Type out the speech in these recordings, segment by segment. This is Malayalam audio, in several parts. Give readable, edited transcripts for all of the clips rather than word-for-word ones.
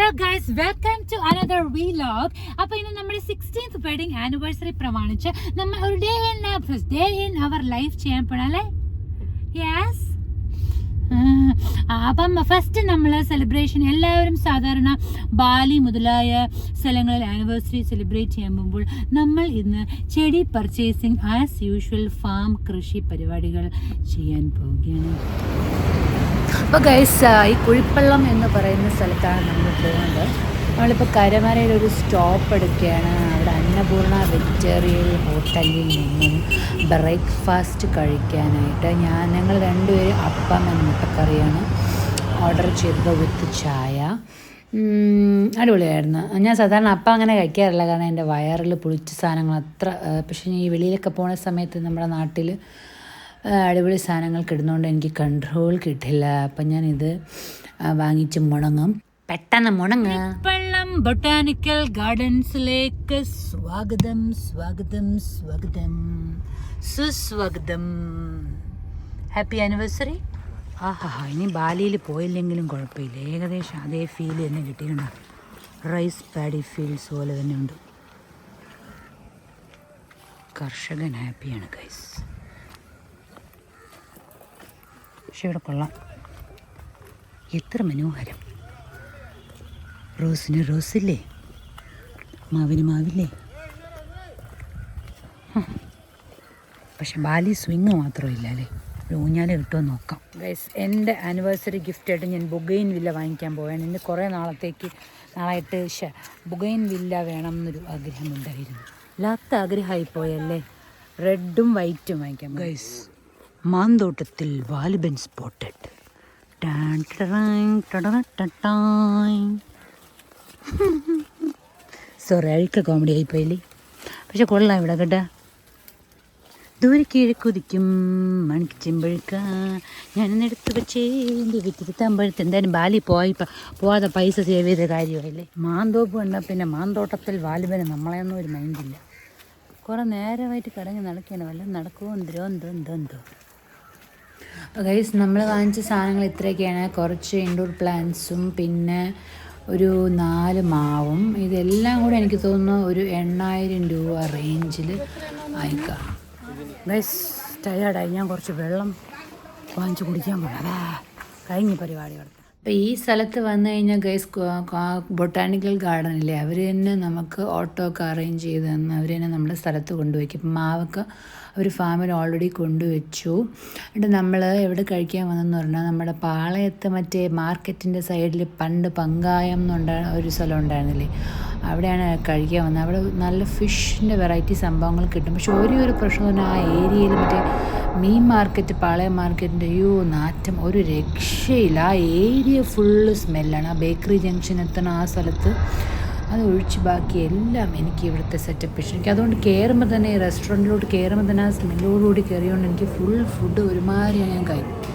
Hello guys, welcome to another vlog. അപ്പോൾ ഇന്ന് നമ്മുടെ 16th വെഡിങ് ആനിവേഴ്സറി പ്രമാണിച്ച് നമ്മൾ ഒരു ഡേ ഇൻ അവർ ലൈഫ് ചെയ്യാൻ പോണല്ലേ. യെസ്. അപ്പം ഫസ്റ്റ് നമ്മൾ സെലിബ്രേഷൻ എല്ലാവരും സാധാരണ ബാലി മുതലായ സ്ഥലങ്ങളിൽ ആനിവേഴ്സറി സെലിബ്രേറ്റ് ചെയ്യാൻ പോകുമ്പോൾ നമ്മൾ ഇന്ന് ചെടി പർച്ചേസിങ് ആസ് യൂഷ്വൽ ഫാം കൃഷി പരിപാടികൾ ചെയ്യാൻ പോവുകയാണ്. അപ്പോൾ ഗൈസ്, ഈ കുഴിപ്പള്ളം എന്ന് പറയുന്ന സ്ഥലത്താണ് നമ്മൾ പോകുന്നത്. നമ്മളിപ്പോൾ കരമനയിൽ ഒരു സ്റ്റോപ്പ് എടുക്കുകയാണ്. അവിടെ അന്നപൂർണ വെജിറ്റേറിയൻ ഹോട്ടലിൽ നിന്നും ബ്രേക്ക്ഫാസ്റ്റ് കഴിക്കാനായിട്ട് ഞങ്ങൾ രണ്ടുപേരും അപ്പം എന്ന മുട്ടക്കറിയാണ് ഓർഡർ ചെയ്തത് വിത്ത് ചായ. അടിപൊളിയായിരുന്നു. ഞാൻ സാധാരണ അപ്പം അങ്ങനെ കഴിക്കാറില്ല, കാരണം എൻ്റെ വയറിൽ പുളിച്ച സാധനങ്ങൾ അത്ര. പക്ഷേ ഈ വെളിയിലൊക്കെ പോണ സമയത്ത് നമ്മുടെ നാട്ടിൽ അടിപൊളി സാധനങ്ങൾ കിട്ടുന്നതുകൊണ്ട് എനിക്ക് കൺട്രോൾ കിട്ടില്ല. അപ്പം ഞാനിത് വാങ്ങിച്ച് മുണങ്ങും. പെട്ടെന്ന് മുണങ്ങ്. പള്ളം ബൊട്ടാനിക്കൽ ഗാർഡൻസിലേക്ക് സ്വാഗതം സ്വാഗതം സ്വാഗതം സുസ്വാഗതം. Happy anniversary. ആഹാ, ഇനി ബാലിയിൽ പോയില്ലെങ്കിലും കുഴപ്പമില്ല, ഏകദേശം അതേ ഫീൽ തന്നെ കിട്ടിയിട്ടുണ്ട്. റൈസ് പാഡി ഫീൽസ് പോലെ തന്നെ ഉണ്ട്. കർഷകൻ ഹാപ്പിയാണ് ഗൈസ്. പക്ഷെ ഇവിടെ കൊള്ളാം, എത്ര മനോഹരം. റോസിന് റോസില്ലേ, മാവിന് മാവില്ലേ. പക്ഷെ ബാലി സ്വിങ് മാത്രമില്ല അല്ലേ. ഒരു ഊഞ്ഞാല് കിട്ടുമോ നോക്കാം ഗൈസ്. എൻ്റെ ആനിവേഴ്സറി ഗിഫ്റ്റായിട്ട് ഞാൻ ബുഗൈൻ വില്ല വാങ്ങിക്കാൻ പോവുകയാണ്. എൻ്റെ കുറേ നാളായിട്ട് ബുഗൈൻ വില്ല വേണം എന്നൊരു ആഗ്രഹമുണ്ടായിരുന്നു. വല്ലാത്ത ആഗ്രഹമായിപ്പോയല്ലേ. റെഡും വൈറ്റും വാങ്ങിക്കാം ഗൈസ്. മാന്തോട്ടത്തിൽ വാലിബൻ സ്പോട്ടഡ്. സോറി, അഴുക്ക കോമഡി ആയിപ്പോയില്ലേ. പക്ഷെ കൊള്ളാം ഇവിടെ കേട്ടാ. ദൂരെ കിഴക്കുതിക്കും മണിക്ക് ചെമ്പഴുക്ക ഞാനെടുത്ത് വെച്ചേ വിറ്റിരുത്താമ്പഴത്ത്. എന്തായാലും ബാലി പോവാതെ പൈസ സേവ് ചെയ്ത കാര്യമായില്ലേ. മാന്തോപ്പ് കണ്ടാൽ പിന്നെ മാന്തോട്ടത്തിൽ വാലിബന് നമ്മളെയൊന്നും ഒരു മൈൻഡില്ല. കുറേ നേരമായിട്ട് കിടങ്ങി നടക്കുകയാണ്. വല്ലതും നടക്കുമോ എന്തോ. ഗൈസ്, നമ്മൾ വാങ്ങിച്ച സാധനങ്ങൾ ഇത്രയൊക്കെയാണ്. കുറച്ച് ഇൻഡോർ പ്ലാന്റ്സും പിന്നെ ഒരു 4 മാവും. ഇതെല്ലാം കൂടെ എനിക്ക് തോന്നുന്നു ഒരു 8000 രൂപ റേഞ്ചിൽ ആയിക്കാം. ഗൈസ്, ടയേർഡായി. ഞാൻ കുറച്ച് വെള്ളം വാങ്ങിച്ച് കുടിക്കാൻ പോകാം. കഴിഞ്ഞ പരിപാടി കിടക്കും. അപ്പോൾ ഈ സ്ഥലത്ത് വന്നു കഴിഞ്ഞാൽ ഗൈസ്, ബൊട്ടാനിക്കൽ ഗാർഡനില്ലേ, അവർ തന്നെ നമുക്ക് ഓട്ടോ ഒക്കെ അറേഞ്ച് ചെയ്ത് തന്ന് അവർ തന്നെ നമ്മുടെ സ്ഥലത്ത് കൊണ്ടുവയ്ക്കും. അപ്പം മാവൊക്കെ അവർ ഫാമിൽ ഓൾറെഡി കൊണ്ടുവച്ചു. എന്നിട്ട് നമ്മൾ എവിടെ കഴിക്കാൻ വന്നെന്ന് പറഞ്ഞാൽ നമ്മുടെ പാളയത്ത് മറ്റേ മാർക്കറ്റിൻ്റെ സൈഡിൽ പണ്ട് പങ്കായം ഒരു സ്ഥലം ഉണ്ടായിരുന്നില്ലേ, അവിടെയാണ് കഴിക്കാൻ വന്നത്. അവിടെ നല്ല ഫിഷിൻ്റെ വെറൈറ്റി സംഭവങ്ങൾ കിട്ടും. പക്ഷെ ഒരു പ്രശ്നം തന്നെ, ആ ഏരിയയിൽ മറ്റേ മീൻ മാർക്കറ്റ്, പാളയം മാർക്കറ്റിൻ്റെ നാറ്റം ഒരു രക്ഷയില്ല. ആ ഏരിയ ഫുള്ള് സ്മെല്ലാണ്. ആ ബേക്കറി ജംഗ്ഷൻ എത്തണം ആ സ്ഥലത്ത്, അത് ഒഴിച്ച് ബാക്കി എല്ലാം എനിക്ക് ഇവിടുത്തെ സെറ്റപ്പ് ഇഷ്ടം. എനിക്ക് അതുകൊണ്ട് കയറുമ്പോൾ തന്നെ, ഈ റെസ്റ്റോറൻറ്റിലോട്ട് കയറുമ്പോൾ തന്നെ ആ സ്മെല്ലോടുകൂടി കയറിയോണ്ട് എനിക്ക് ഫുൾ ഫുഡ് ഒരുമാതിരിയാണ് ഞാൻ കഴിക്കും.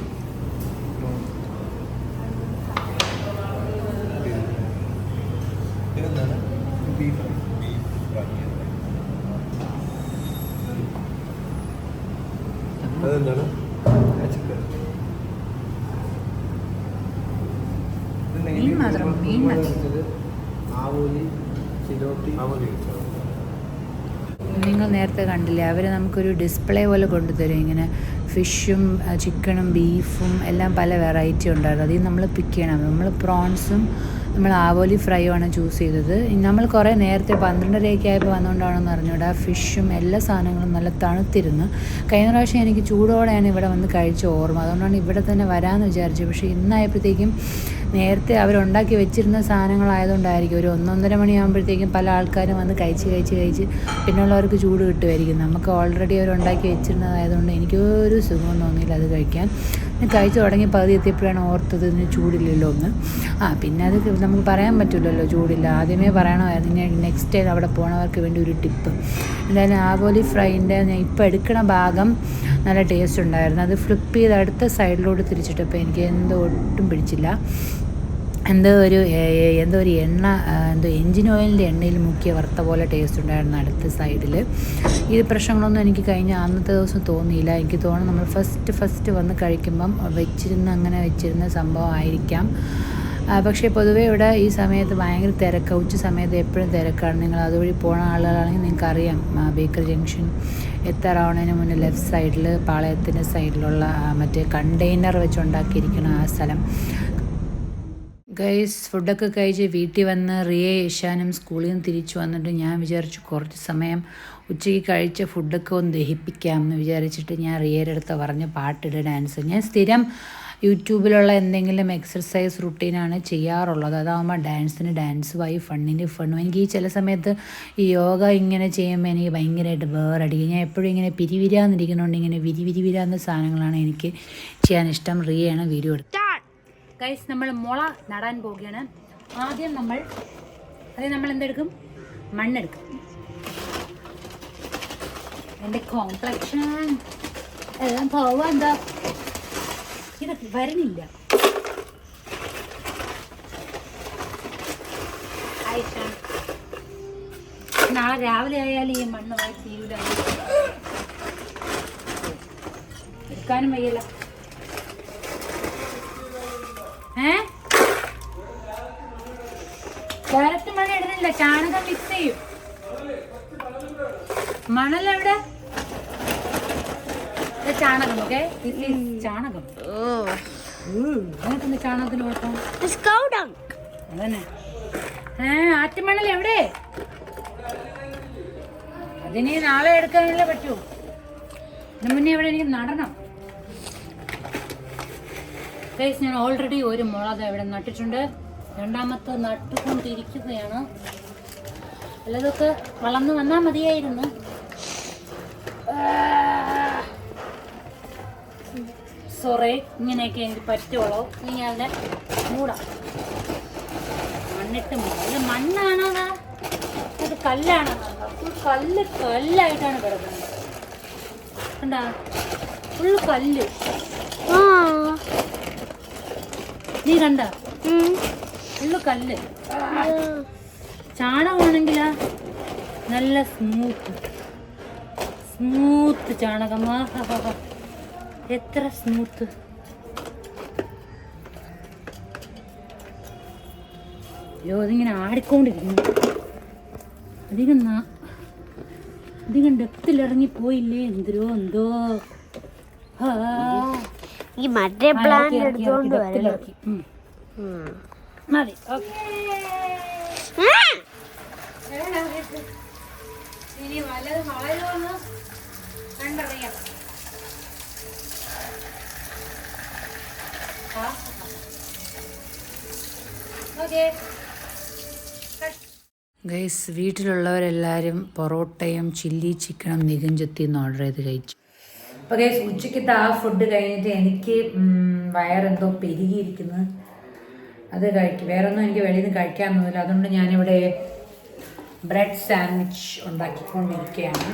മീൻ നിങ്ങൾ നേരത്തെ കണ്ടില്ലേ, അവർ നമുക്കൊരു ഡിസ്പ്ലേ പോലെ കൊണ്ടുതരും. ഇങ്ങനെ ഫിഷും ചിക്കനും ബീഫും എല്ലാം പല വെറൈറ്റി ഉണ്ടായിരുന്നു. അതിൽ നമ്മൾ പിക്ക് ചെയ്യണം. നമ്മൾ പ്രോൺസും നമ്മൾ ആവോലി ഫ്രൈയും ആണ് ചൂസ് ചെയ്തത്. നമ്മൾ കുറേ നേരത്തെ 12:30 ആയപ്പോൾ വന്നുകൊണ്ടാണെന്ന് അറിഞ്ഞൂടാ. ഫിഷും എല്ലാ സാധനങ്ങളും നല്ല തണുത്തിരുന്നു. കഴിഞ്ഞ പ്രാവശ്യം എനിക്ക് ചൂടോടെയാണ് ഇവിടെ വന്ന് കഴിച്ച ഓർമ്മ. അതുകൊണ്ടാണ് ഇവിടെ തന്നെ വരാമെന്ന് വിചാരിച്ചത്. പക്ഷേ ഇന്നായപ്പോഴത്തേക്കും നേരത്തെ അവരുണ്ടാക്കി വെച്ചിരുന്ന സാധനങ്ങളായതുകൊണ്ടായിരിക്കും ഒരു 1-1:30 മണിയാകുമ്പോഴത്തേക്കും പല ആൾക്കാരും വന്ന് കഴിച്ച് പിന്നുള്ളവർക്ക് ചൂട് കിട്ടുമായിരിക്കും. നമുക്ക് ഓൾറെഡി അവരുണ്ടാക്കി വെച്ചിരുന്നതായതുകൊണ്ട് എനിക്കൊരു സുഖം തോന്നിയില്ല അത് കഴിക്കാൻ. കഴിച്ച് തുടങ്ങി പകുതി എത്തിയപ്പോഴാണ് ഓർത്തത് ഇതിന് ചൂടില്ലല്ലോ എന്ന്. പിന്നെ അത് നമുക്ക് പറയാൻ പറ്റില്ലല്ലോ ചൂടില്ല. ആദ്യമേ പറയണമായിരുന്നു. നെക്സ്റ്റ് ടൈം അവിടെ പോണവർക്ക് വേണ്ടി ഒരു ടിപ്പ്. എന്തായാലും ആവോലി ഫ്രൈൻ്റെ ഞാൻ ഇപ്പോൾ എടുക്കണ ഭാഗം നല്ല ടേസ്റ്റ് ഉണ്ടായിരുന്നു. അത് ഫ്ലിപ്പ് ചെയ്ത് അടുത്ത സൈഡിലോട്ട് തിരിച്ചിട്ടപ്പോൾ എനിക്ക് ഒട്ടും പിടിച്ചില്ല. എന്തോ ഒരു എണ്ണ, എൻജിൻ ഓയിലിൻ്റെ എണ്ണയിൽ മുക്കിയ വറുത്ത പോലെ ടേസ്റ്റ് ഉണ്ടായിരുന്നു അടുത്ത സൈഡിൽ. ഇത് പ്രശ്നങ്ങളൊന്നും എനിക്ക് കഴിഞ്ഞ അന്നത്തെ ദിവസം തോന്നിയില്ല. എനിക്ക് തോന്നുന്നു നമ്മൾ ഫസ്റ്റ് വന്ന് കഴിക്കുമ്പം വെച്ചിരുന്ന സംഭവം ആയിരിക്കാം. പക്ഷേ പൊതുവേ ഇവിടെ ഈ സമയത്ത് ഭയങ്കര തിരക്കാണ്. ഉച്ച സമയത്ത് എപ്പോഴും തിരക്കാണ്. നിങ്ങൾ അതുവഴി പോകുന്ന ആളുകളാണെങ്കിൽ നിങ്ങൾക്കറിയാം, ബേക്കറി ജംഗ്ഷൻ എത്താറാവുന്നതിന് മുന്നേ ലെഫ്റ്റ് സൈഡിൽ പാളയത്തിൻ്റെ സൈഡിലുള്ള മറ്റേ കണ്ടെയ്നർ വെച്ചുണ്ടാക്കിയിരിക്കുന്ന ആ സ്ഥലം. ഗൈസ്, ഫുഡൊക്കെ കഴിച്ച് വീട്ടിൽ വന്ന് റിയെ യശാനും സ്കൂളിൽ നിന്ന് തിരിച്ചു വന്നിട്ട് ഞാൻ വിചാരിച്ചു കുറച്ച് സമയം ഉച്ചയ്ക്ക് കഴിച്ച ഫുഡൊക്കെ ഒന്ന് ദഹിപ്പിക്കാം എന്ന് വിചാരിച്ചിട്ട് ഞാൻ റിയയുടെ അടുത്ത് പറഞ്ഞ് പാട്ടിട്ട് ഡാൻസ്. ഞാൻ സ്ഥിരം യൂട്യൂബിലുള്ള എന്തെങ്കിലും എക്സർസൈസ് റുട്ടീനാണ് ചെയ്യാറുള്ളത്. അതാകുമ്പോൾ ഡാൻസിന് ഡാൻസുമായി, ഫണ്ണിന് ഫണ്ണും. എനിക്ക് ഈ ചില സമയത്ത് ഈ യോഗ ഇങ്ങനെ ചെയ്യുമ്പോൾ എനിക്ക് ഭയങ്കരമായിട്ട് ബോറടിക്കും. ഞാൻ എപ്പോഴും ഇങ്ങനെ പിരിവിരാന്നിരിക്കുന്നതുകൊണ്ട് ഇങ്ങനെ വിരിവിരാന്ന സാധനങ്ങളാണ് എനിക്ക് ചെയ്യാൻ ഇഷ്ടം. റിയയാണ് വീഡിയോ എടുത്തത്. ഗൈസ്, നമ്മൾ മുള നടാൻ പോവുകയാണ്. ആദ്യം നമ്മൾ എന്തെടുക്കും? മണ്ണെടുക്കും. എൻ്റെ കോംപ്ലക്ഷൻ എല്ലാം പോവാ. എന്താ ഇത് വരണില്ല? നാളെ രാവിലെ ആയാലും ഈ മണ്ണ് തീരൂല, എടുക്കാനും വയ്യല്ല. ഡയറക്റ്റ് മണൽ ഇടുന്നില്ല, ചാണകം മിക്സ് ചെയ്യും. മണലെവിടെ? ചാണകം. ഓക്കെ, ചാണകം. അങ്ങനത്തെ ചാണകത്തിന് കുഴപ്പം അതന്നെ. ആറ്റുമണൽ എവിടെ? അതിന് നാളെ എടുക്കാനല്ലേ പറ്റൂ. അതിന് മുന്നേ എവിടെ എനിക്ക് നടണം. ഗൈസ്, ഞാൻ ഓൾറെഡി ഒരു മുളക് ഇവിടെ നട്ടിട്ടുണ്ട്. രണ്ടാമത്തെ നട്ടുകൊണ്ടിരിക്കുകയാണ്. അല്ലതൊക്കെ വളർന്നു വന്നാൽ മതിയായിരുന്നു. സോറി, ഇങ്ങനെയൊക്കെ എനിക്ക് പറ്റുള്ളൂ. ഇനി അതിനെ മൂടാം. മണ്ണിട്ട് മൂടാം. മണ്ണാണോ അത് കല്ലാണോ? കല്ലായിട്ടാണ് കിടക്കുന്നത്. കണ്ടാ, ഫുള്ള് കല്ല്. നീ കണ്ട? ഫുള്ള് കല്ല്. ചാണകമാണെങ്കിലാ നല്ല സ്മൂത്ത് ചാണകം. എത്ര സ്മൂത്ത്. അയ്യോ, അതിങ്ങനെ ആടിക്കൊണ്ടിരിക്കുന്നു. അധികം ഡെപ്തിലിറങ്ങിപ്പോയില്ലേ? എന്തോ ഈ മറ്റേ പ്ലാൻ എടുത്തോണ്ട് മതി. ഇനി വല്ലത് വളരുമെന്ന് കണ്ടറിയാം. ഗൈസ്, വീട്ടിലുള്ളവരെല്ലാവരും പൊറോട്ടയും ചില്ലി ചിക്കനും നികുഞ്ചത്തിന്ന് ഓർഡർ ചെയ്ത് കഴിച്ചു. അപ്പോൾ ഗൈസ്, ഉച്ചയ്ക്കത്തെ ആ ഫുഡ് കഴിഞ്ഞിട്ട് എനിക്ക് വയറെന്തോ പെരുകിയിരിക്കുന്നത്. അത് കഴിക്കും. വേറൊന്നും എനിക്ക് വെളിയിൽ നിന്ന് കഴിക്കാനൊന്നുമില്ല. അതുകൊണ്ട് ഞാനിവിടെ ബ്രെഡ് സാൻഡ്വിച്ച് ഉണ്ടാക്കിക്കൊണ്ടിരിക്കുകയാണ്.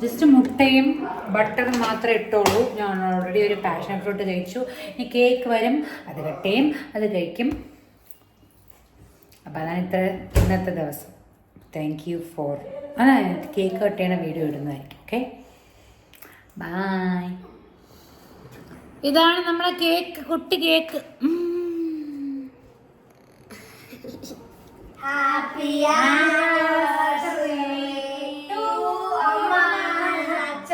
ജസ്റ്റ് മുട്ടയും ബട്ടറും മാത്രമേ ഇട്ടുള്ളൂ. ഞാൻ ഓൾറെഡി ഒരു പാഷൻ ഫ്രൂട്ട് കഴിച്ചു. ഇനി കേക്ക് വരും, അത് കട്ടയും, അത് കഴിക്കും. അപ്പോൾ അതാണ് ഇന്നത്തെ ദിവസം. Thank you for. Cake cut ചെയ്യണ വീഡിയോ ഇടുന്നതായിരിക്കും. Okay, bye. ഇതാണ് നമ്മളെ കേക്ക്, കുട്ടി കേക്ക്. ഹാപ്പി ആനിവേഴ്സറി ടു അമ്മാച്ച.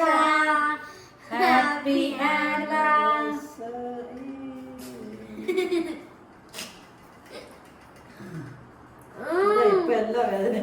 Happy anniversary. ഇപ്പൊ എന്താ വേദന?